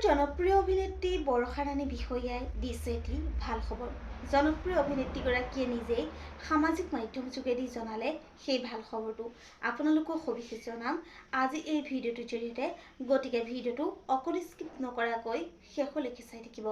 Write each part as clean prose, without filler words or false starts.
জনপ্ৰিয় অভিনেত্ৰী বৰষা ৰাণী বিষয়াই দিছে এটি ভাল খবৰ। জনপ্ৰিয় অভিনেত্ৰীগৰাকীয়ে নিজেই সামাজিক মাধ্যম যোগেদি জনালে সেই ভাল খবৰটো আপোনালোকক সবিশেষ জনাম আজি এই ভিডিঅ'টোৰ জৰিয়তে। গতিকে ভিডিঅ'টো অকণো স্কিপ নকৰাকৈ শেষলৈকে চাই থাকিব।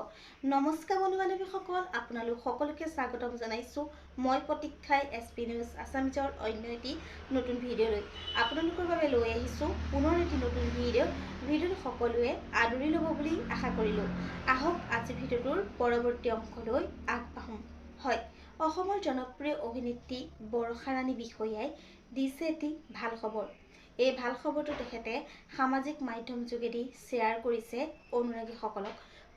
নমস্কাৰ বন্ধু বান্ধৱীসকল, আপোনালোক সকলোকে স্বাগতম জনাইছোঁ মই প্ৰতীক্ষাই SP নিউজ আছামিজৰ অন্য এটি নতুন ভিডিঅ'লৈ আপোনালোকৰ বাবে লৈ আহিছোঁ পুনৰ এটি নতুন ভিডিঅ'টো সকলোৱে আদৰি ল'ব বুলি আশা কৰিলোঁ। আহক আজি ভিডিঅ'টোৰ পৰৱৰ্তী অংশলৈ আগবাঢ়ো। হয়, অসমৰ জনপ্ৰিয় অভিনেত্ৰী বৰষা ৰাণী বিষয়াই দিছে এটি ভাল খবৰ। এই ভাল খবৰটো তেখেতে সামাজিক মাধ্যম যোগেদি শ্বেয়াৰ কৰিছে অনুৰাগীসকলক।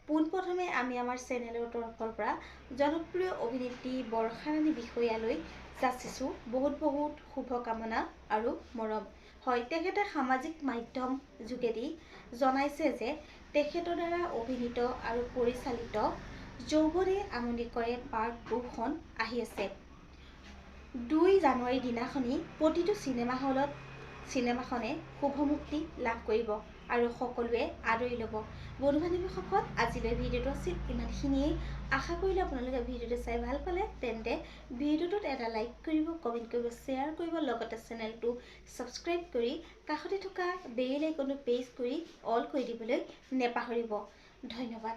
পোনপ্ৰথমে আমি আমাৰ চেনেলৰ তৰফৰ পৰা জনপ্ৰিয় অভিনেত্ৰী বৰষা ৰাণী বিষয়ালৈ যাচিছোঁ বহুত শুভকামনা আৰু মৰম। হয়, তেখেতে সামাজিক মাধ্যম যোগেদি জনাইছে যে তেখেতৰ দ্বাৰা অভিনীত আৰু পৰিচালিত যৌৱনে আমনি কৰে পাৰ্ট 2খন আহি আছে। 2 জানুৱাৰীৰ দিনাখনি প্ৰতিটো চিনেমা হলত চিনেমাখনে শুভমুক্তি লাভ কৰিব আৰু সকলোৱে আদৰি ল'ব। বন্ধু বান্ধৱীসকল, আজিলৈ ভিডিঅ'টো আছিল ইমানখিনিয়েই। আশা কৰিলে আপোনালোকে ভিডিঅ'টো চাই ভাল পালে তেন্তে ভিডিঅ'টোত এটা লাইক কৰিব, কমেণ্ট কৰিব, শ্বেয়াৰ কৰিব, লগতে চেনেলটো ছাবস্ক্ৰাইব কৰি কাষতে থকা বেল আইকনটো প্ৰেছ কৰি অল কৰি দিবলৈ নেপাহৰিব। ধন্যবাদ।